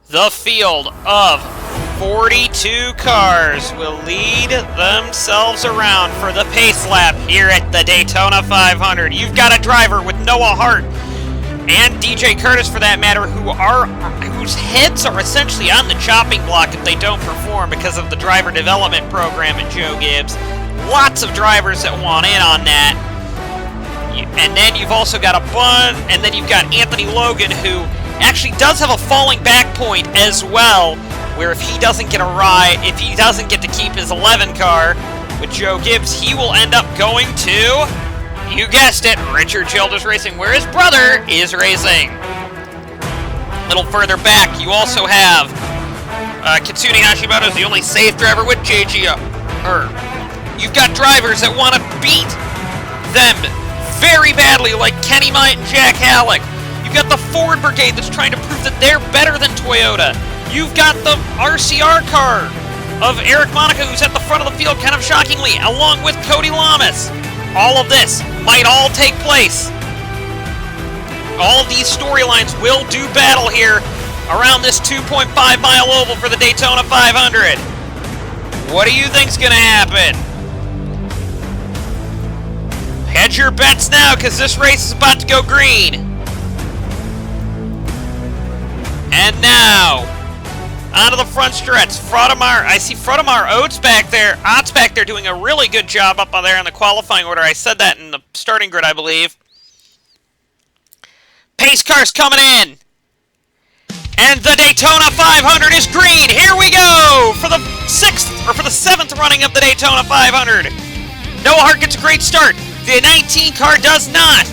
The field of 42 cars will lead themselves around for the pace lap here at the Daytona 500. You've got a driver with Noah Hart and DJ Curtis, for that matter, whose heads are essentially on the chopping block if they don't perform because of the driver development program at Joe Gibbs. Lots of drivers that want in on that. And then you've also got and then you've got Anthony Logan, who actually does have a falling back point as well, where if he doesn't get to keep his 11 car with Joe Gibbs, he will end up going to, you guessed it, Richard Childress Racing, where his brother is racing. A little further back, you also have Kitsune Hashimoto is the only safe driver with You've got drivers that want to beat them very badly, like Kenny Myatt and Jack Halleck. You've got the Ford Brigade that's trying to prove that they're better than Toyota. You've got the RCR car of Eric Monaco, who's at the front of the field, kind of shockingly, along with Cody Lamas. All of this might all take place. All of these storylines will do battle here around this 2.5-mile oval for the Daytona 500. What do you think's going to happen? Hedge your bets now, because this race is about to go green. And now, onto the front stretch. I see Frodemar Oates back there. Ott's back there doing a really good job up on there in the qualifying order. I said that in the starting grid, I believe. Pace cars coming in. And the Daytona 500 is green. Here we go for the 7th running of the Daytona 500. Noah Hart gets a great start. The 19 car does not.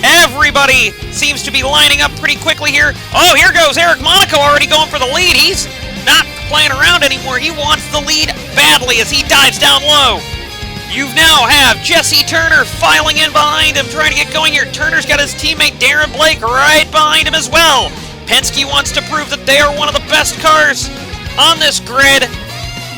Everybody seems to be lining up pretty quickly here. Oh, here goes Eric Monaco already going for the lead. He's not playing around anymore. He wants the lead badly as he dives down low. You now have Jesse Turner filing in behind him, trying to get going here. Turner's got his teammate Darren Blake right behind him as well. Penske wants to prove that they are one of the best cars on this grid.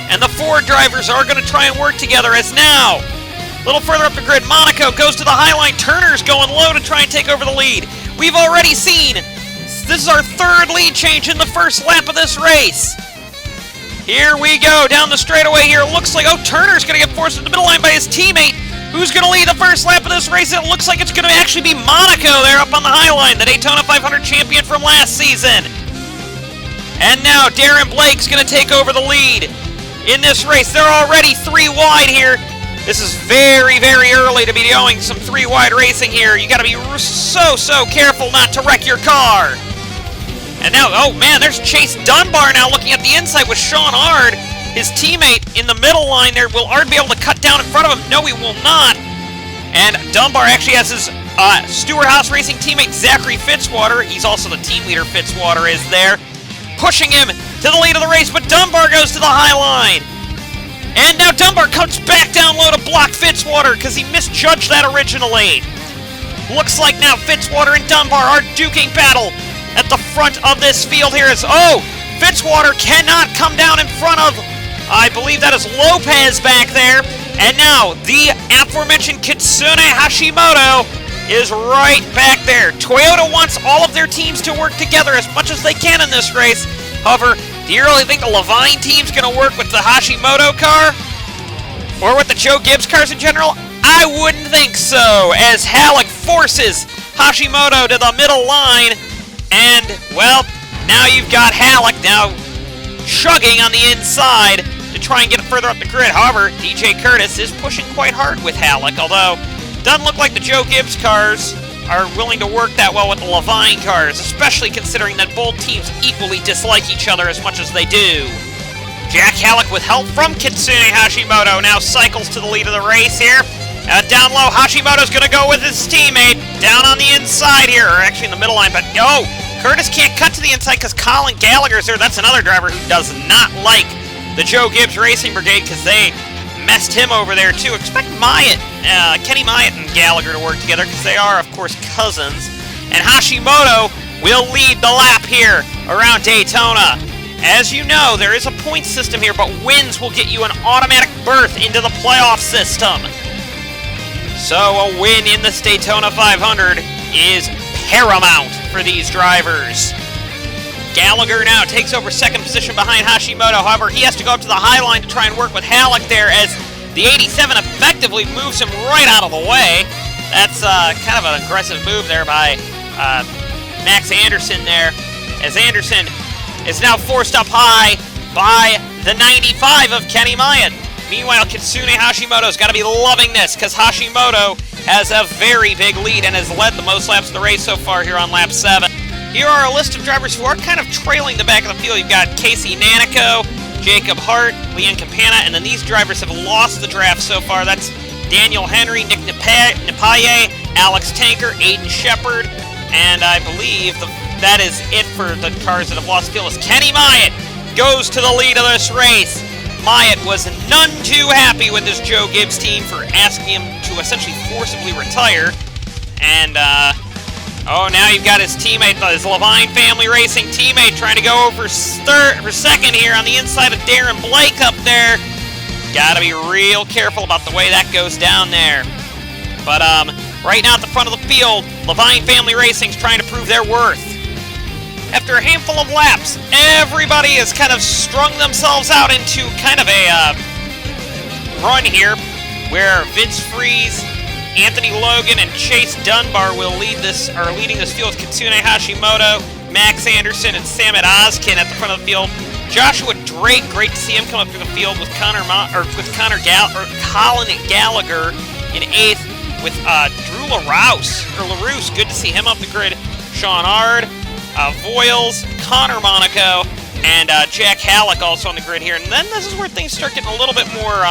And the Ford drivers are going to try and work together as now, a little further up the grid, Monaco goes to the high line. Turner's going low to try and take over the lead. We've already seen, this is our 3rd lead change in the first lap of this race. Here we go, down the straightaway here. It looks like, Turner's going to get forced to the middle line by his teammate. Who's going to lead the first lap of this race? It looks like it's going to actually be Monaco there up on the high line, the Daytona 500 champion from last season. And now Darren Blake's going to take over the lead in this race. They're already 3 wide here. This is very, very early to be doing some 3-wide racing here. You got to be so careful not to wreck your car. And now, oh man, there's Chase Dunbar now looking at the inside with Sean Ard, his teammate in the middle line there. Will Ard be able to cut down in front of him? No, he will not. And Dunbar actually has his Stewart Haas Racing teammate Zachary Fitzwater. He's also the team leader, Fitzwater is there, pushing him to the lead of the race, but Dunbar goes to the high line. And now Dunbar comes back down low to block Fitzwater because he misjudged that originally. Looks like now Fitzwater and Dunbar are duking battle at the front of this field here. Fitzwater cannot come down in front of, I believe that is Lopez back there. And now the aforementioned Kitsune Hashimoto is right back there. Toyota wants all of their teams to work together as much as they can in this race. However, do you really think the Levine team's going to work with the Hashimoto car? Or with the Joe Gibbs cars in general? I wouldn't think so, as Halleck forces Hashimoto to the middle line. And, well, now you've got Halleck now chugging on the inside to try and get it further up the grid. However, DJ Curtis is pushing quite hard with Halleck, although it doesn't look like the Joe Gibbs cars are willing to work that well with the Levine cars, especially considering that both teams equally dislike each other as much as they do. Jack Halleck, with help from Kitsune Hashimoto, now cycles to the lead of the race here. Down low, Hashimoto's going to go with his teammate down on the inside here, or actually in the middle line, but no, Curtis can't cut to the inside because Colin Gallagher's there. That's another driver who does not like the Joe Gibbs Racing Brigade because they messed him over there too. Expect Kenny Myatt and Gallagher to work together because they are, of course, cousins. And Hashimoto will lead the lap here around Daytona. As you know, there is a point system here, but wins will get you an automatic berth into the playoff system. So a win in this Daytona 500 is paramount for these drivers. Gallagher now takes over second position behind Hashimoto. However, he has to go up to the high line to try and work with Halleck there as the 87 effectively moves him right out of the way. That's kind of an aggressive move there by Max Anderson there, as Anderson is now forced up high by the 95 of Kenny Myatt. Meanwhile, Kitsune Hashimoto's got to be loving this because Hashimoto has a very big lead and has led the most laps of the race so far here on lap 7. Here are a list of drivers who are kind of trailing the back of the field. You've got Casey Nanico, Jacob Hart, Leanne Campana, and then these drivers have lost the draft so far. That's Daniel Henry, Nick Napaye, Alex Tanker, Aiden Shepard, and I believe that is it for the cars that have lost field. As Kenny Myatt goes to the lead of this race. Myatt was none too happy with this Joe Gibbs team for asking him to essentially forcibly retire. And, oh, now you've got his teammate, his Levine Family Racing teammate, trying to go over for second here on the inside of Darren Blake up there. Gotta be real careful about the way that goes down there. But, right now at the front of the field, Levine Family Racing's trying to prove their worth. After a handful of laps, everybody has kind of strung themselves out into kind of a run here where Vince Freeze, Anthony Logan, and Chase Dunbar will leading this field with Kitsune Hashimoto, Max Anderson, and Samit Ozkin at the front of the field. Joshua Drake, great to see him come up through the field with Colin Gallagher in 8th, with Drew LaRousse, good to see him up the grid. Sean Ard, Voiles, Connor Monaco, and Jack Halleck also on the grid here. And then this is where things start getting a little bit more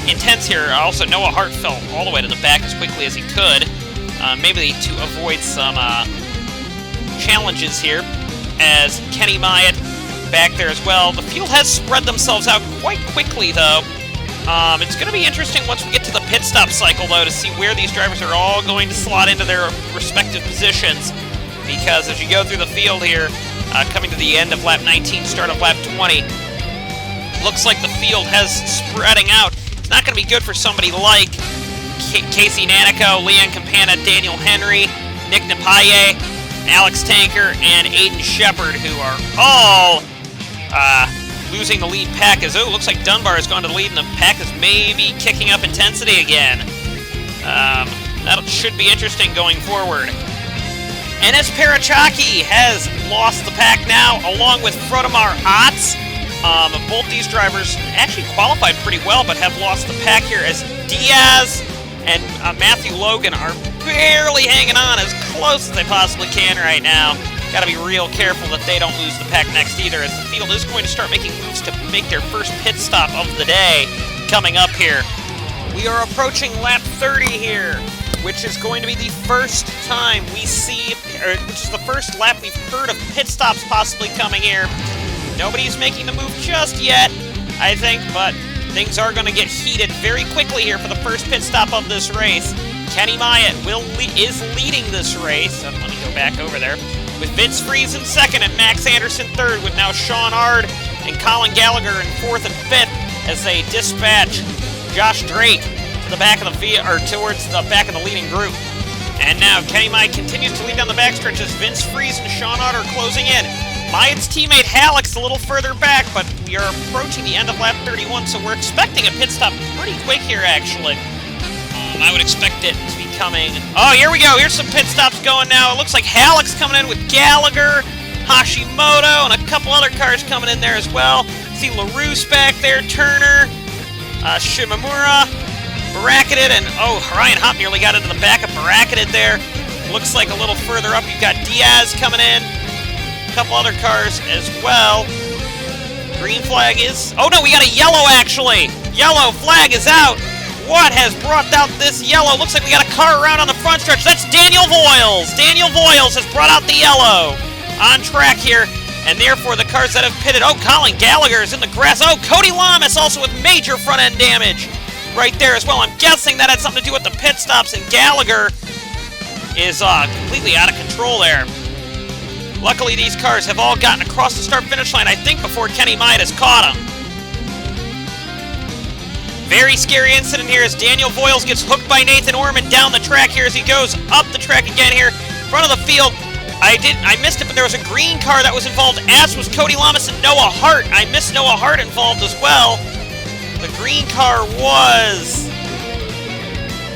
intense here. Also, Noah Hart fell all the way to the back as quickly as he could, maybe to avoid some challenges here, as Kenny Myatt back there as well. The field has spread themselves out quite quickly, though. It's going to be interesting once we get to the pit stop cycle, though, to see where these drivers are all going to slot into their respective positions. Because as you go through the field here, coming to the end of lap 19, start of lap 20, looks like the field has spreading out. It's not going to be good for somebody like Casey Nanico, Leanne Campana, Daniel Henry, Nick Napaye, Alex Tanker, and Aiden Shepard, who are all losing the lead pack. As it looks like Dunbar has gone to the lead, and the pack is maybe kicking up intensity again. That should be interesting going forward. Enes Parachaki has lost the pack now, along with Frodemar Otts. Both these drivers actually qualified pretty well, but have lost the pack here as Diaz and Matthew Logan are barely hanging on as close as they possibly can right now. Got to be real careful that they don't lose the pack next either, as the field is going to start making moves to make their first pit stop of the day coming up here. We are approaching lap 30 here, which is going to be the first time we see, which is the first lap we've heard of pit stops possibly coming here. Nobody's making the move just yet, I think, but things are going to get heated very quickly here for the first pit stop of this race. Kenny Myatt is leading this race. Let me go back over there. With Vince Freeze in second and Max Anderson third, with now Sean Ard and Colin Gallagher in fourth and fifth as they dispatch Josh Drake to the back of the towards the back of the leading group. And now Kenny Myatt continues to lead down the backstretch as Vince Freeze and Sean Ard are closing in. Myatt's teammate Halleck's a little further back, but we are approaching the end of lap 31, so we're expecting a pit stop pretty quick here, actually. I would expect it to be coming. Oh, here we go. Here's some pit stops going now. It looks like Halleck's coming in with Gallagher, Hashimoto, and a couple other cars coming in there as well. See LaRousse back there, Turner, Shimamura, bracketed, and Ryan Hopp nearly got into the back of bracketed there. Looks like a little further up, you've got Diaz coming in. A couple other cars as well. Green flag is... Oh, no, we got a yellow, actually. Yellow flag is out. What has brought out this yellow? Looks like we got a car around on the front stretch. That's Daniel Voiles. Daniel Voiles has brought out the yellow on track here, and therefore the cars that have pitted. Oh, Colin Gallagher is in the grass. Oh, Cody Lamas also with major front-end damage right there as well. I'm guessing that had something to do with the pit stops, and Gallagher is completely out of control there. Luckily, these cars have all gotten across the start-finish line, I think, before Kenny Myatt has caught them. Very scary incident here as Daniel Voiles gets hooked by Nathan Orman down the track here as he goes up the track again here. Front of the field, I missed it, but there was a green car that was involved, as was Cody Lamas and Noah Hart. I missed Noah Hart involved as well. The green car was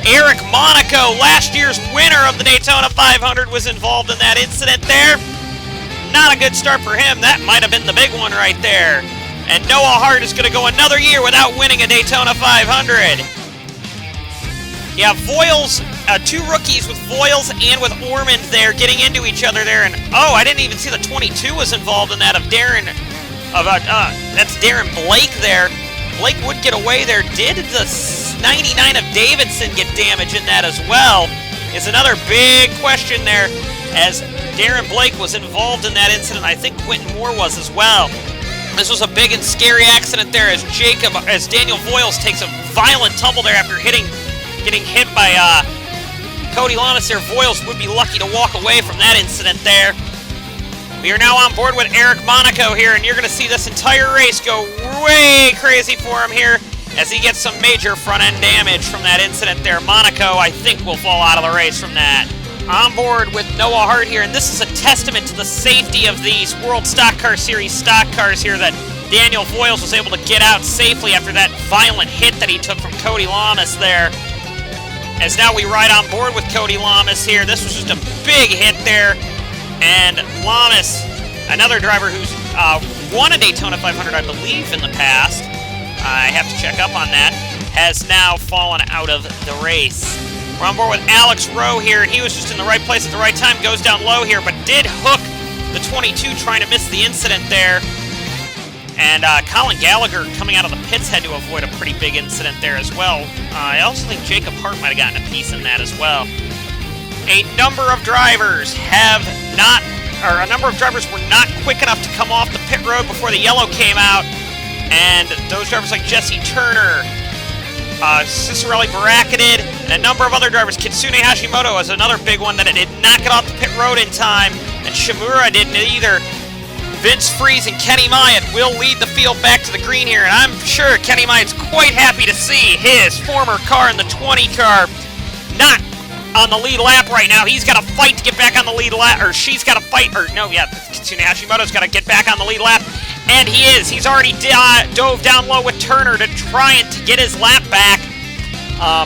Eric Monaco, last year's winner of the Daytona 500, was involved in that incident there. Not a good start for him. That might have been the big one right there. And Noah Hart is going to go another year without winning a Daytona 500. Yeah, Voiles, two rookies with Voiles and with Ormond there getting into each other there. And oh, I didn't even see the 22 was involved in that of Darren. That's Darren Blake there. Blake would get away there. Did the 99 of Davidson get damage in that as well? Is another big question there, as Darren Blake was involved in that incident. I think Quentin Moore was as well. This was a big and scary accident there, as Daniel Voiles takes a violent tumble there after getting hit by Cody Lamas there. Voiles would be lucky to walk away from that incident there. We are now on board with Eric Monaco here, and you're going to see this entire race go way crazy for him here as he gets some major front-end damage from that incident there. Monaco, I think, will fall out of the race from that. On board with Noah Hart here, and this is a testament to the safety of these World Stock Car Series stock cars here, that Daniel Voiles was able to get out safely after that violent hit that he took from Cody Lamas there. As now we ride on board with Cody Lamas here. This was just a big hit there. And Lamas, another driver who's won a Daytona 500, I believe, in the past, I have to check up on that, has now fallen out of the race. We're on board with Alex Rowe here, and he was just in the right place at the right time, goes down low here, but did hook the 22 trying to miss the incident there. And Colin Gallagher, coming out of the pits, had to avoid a pretty big incident there as well. I also think Jacob Hart might have gotten a piece in that as well. A number of drivers were not quick enough to come off the pit road before the yellow came out, and those drivers like Jesse Turner, Cicerelli bracketed, and a number of other drivers. Kitsune Hashimoto was another big one that did not get off the pit road in time, and Shimura didn't either. Vince Freeze and Kenny Myatt will lead the field back to the green here, and I'm sure Kenny Myatt's quite happy to see his former car in the 20 car not on the lead lap right now. He's got to fight to get back on the lead lap, or she's got to fight, Kitsune Hashimoto's got to get back on the lead lap, and he is. He's already dove down low with Turner to try and to get his lap back.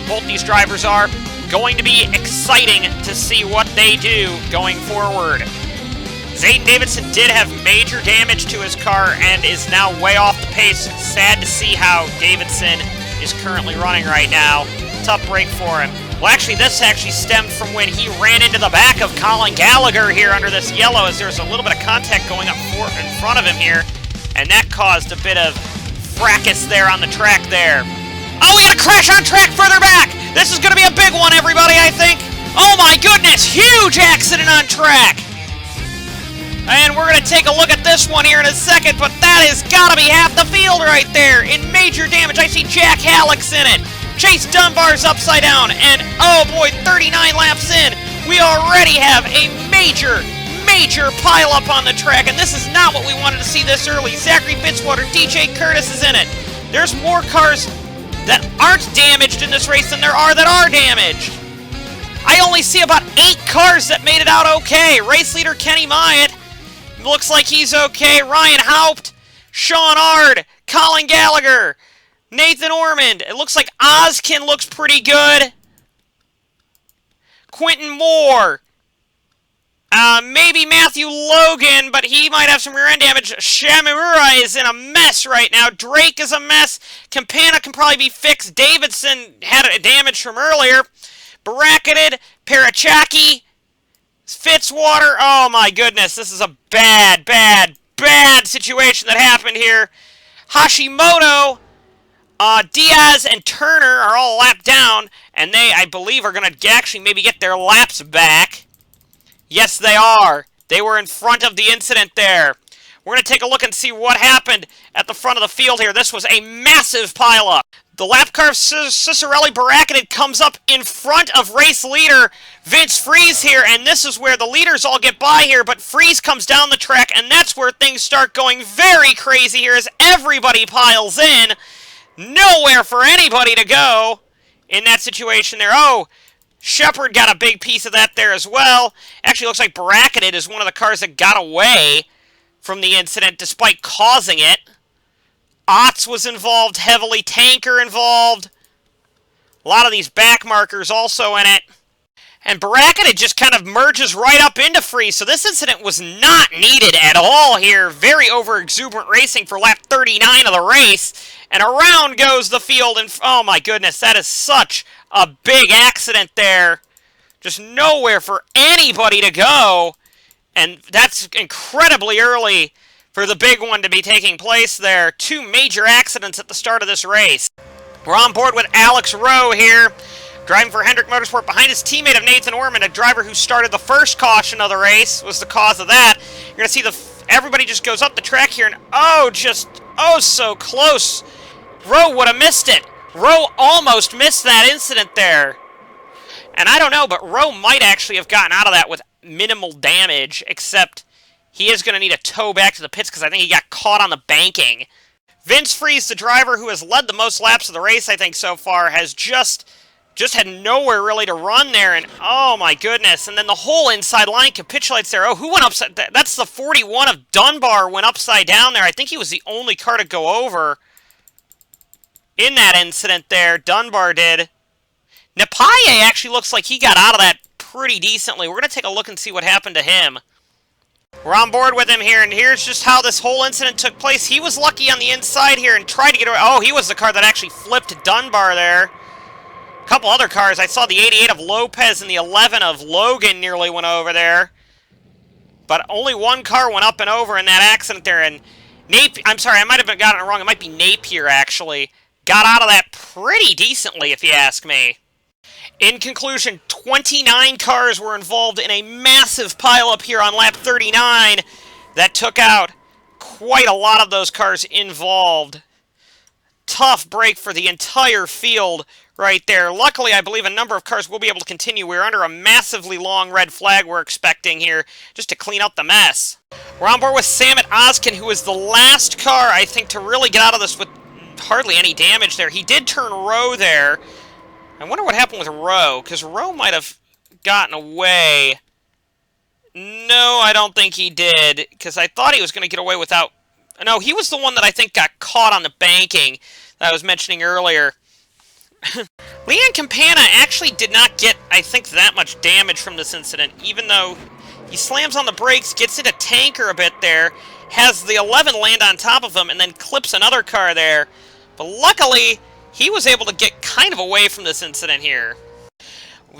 Both these drivers are going to be exciting to see what they do going forward. Zayden Davidson did have major damage to his car and is now way off the pace. Sad to see how Davidson is currently running right now. Tough break for him. Well, actually, this stemmed from when he ran into the back of Colin Gallagher here under this yellow, as there was a little bit of contact going up in front of him here, and that caused a bit of fracas there on the track there. Oh, we had a crash on track further back! This is going to be a big one, everybody, I think. Oh my goodness, huge accident on track! And we're going to take a look at this one here in a second, but that has got to be half the field right there in major damage. I see Jack Halleck's in it. Chase Dunbar's upside down, and oh boy, 39 laps in, we already have a major pile-up on the track, and this is not what we wanted to see this early. Zachary Fitzwater, DJ Curtis is in it. There's more cars that aren't damaged in this race than there are that are damaged. I only see about 8 cars that made it out okay. Race leader Kenny Myatt looks like he's okay. Ryan Haupt, Sean Ard, Colin Gallagher, Nathan Ormond. It looks like Ozkin looks pretty good. Quentin Moore. Maybe Matthew Logan, but he might have some rear end damage. Shamimura is in a mess right now. Drake is a mess. Campana can probably be fixed. Davidson had a damage from earlier. Bracketed. Parachaki. Fitzwater, oh my goodness, this is a bad situation that happened here. Hashimoto, Diaz, and Turner are all lapped down, and they, I believe, are going to actually maybe get their laps back. Yes, they are. They were in front of the incident there. We're going to take a look and see what happened at the front of the field here. This was a massive pileup. The lap car of Cicerelli bracketed comes up in front of race leader Vince Freeze here, and this is where the leaders all get by here, but Freeze comes down the track, and that's where things start going very crazy here as everybody piles in. Nowhere for anybody to go in that situation there. Oh, Shepard got a big piece of that there as well. Actually, looks like Bracketed is one of the cars that got away from the incident despite causing it. Otts was involved heavily. Tanker involved. A lot of these back markers also in it. And Bracketed just kind of merges right up into Freeze, so this incident was not needed at all here. Very over-exuberant racing for lap 39 of the race. And around goes the field, and oh my goodness, that is such a big accident there. Just nowhere for anybody to go. And that's incredibly early for the big one to be taking place there. Two major accidents at the start of this race. We're on board with Alex Rowe here, driving for Hendrick Motorsport behind his teammate of Nathan Orman, a driver who started the first caution of the race, was the cause of that. You're going to see everybody just goes up the track here, and oh, so close. Rowe would have missed it. Rowe almost missed that incident there. And I don't know, but Rowe might actually have gotten out of that with minimal damage, except he is going to need a tow back to the pits because I think he got caught on the banking. Vince Freeze, the driver who has led the most laps of the race, I think, so far, has just had nowhere really to run there, and oh my goodness, and then the whole inside line capitulates there. Oh, who went upside? That's the 41 of Dunbar went upside down there. I think he was the only car to go over in that incident there. Dunbar did. Napaye actually looks like he got out of that pretty decently. We're going to take a look and see what happened to him. We're on board with him here, and here's just how this whole incident took place. He was lucky on the inside here and tried to get away. Oh, he was the car that actually flipped Dunbar there. A couple other cars. I saw the 88 of Lopez and the 11 of Logan nearly went over there. But only one car went up and over in that accident there, and I'm sorry, I might have gotten it wrong. It might be Napier, actually. Got out of that pretty decently, if you ask me. In conclusion, 29 cars were involved in a massive pileup here on lap 39 that took out quite a lot of those cars involved. Tough break for the entire field right there. Luckily, I believe a number of cars will be able to continue. We're under a massively long red flag we're expecting here just to clean up the mess. We're on board with Samit Ozkin, who was the last car, I think, to really get out of this with hardly any damage there. He did turn Rowe there. I wonder what happened with Rowe, because Rowe might have gotten away. No, I don't think he did, because I thought he was going to get away without... No, he was the one that I think got caught on the banking that I was mentioning earlier. Leon Campana actually did not get, I think, that much damage from this incident, even though he slams on the brakes, gets into Tanker a bit there, has the 11 land on top of him, and then clips another car there. But luckily, he was able to get kind of away from this incident here.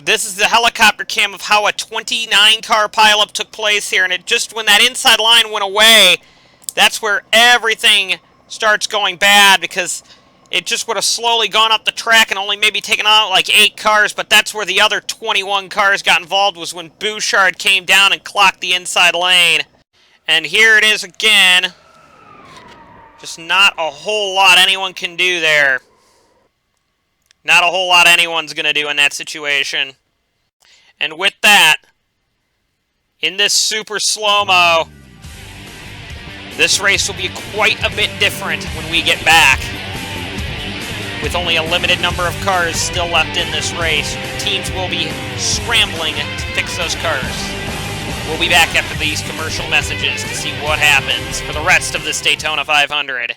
This is the helicopter cam of how a 29-car pileup took place here, and it just, when that inside line went away, that's where everything starts going bad, because it just would have slowly gone up the track and only maybe taken out like 8 cars, but that's where the other 21 cars got involved, was when Bouchard came down and clocked the inside lane. And here it is again. Just not a whole lot anyone can do there. Not a whole lot anyone's going to do in that situation. And with that, in this super slow-mo, this race will be quite a bit different when we get back. With only a limited number of cars still left in this race, teams will be scrambling to fix those cars. We'll be back after these commercial messages to see what happens for the rest of this Daytona 500.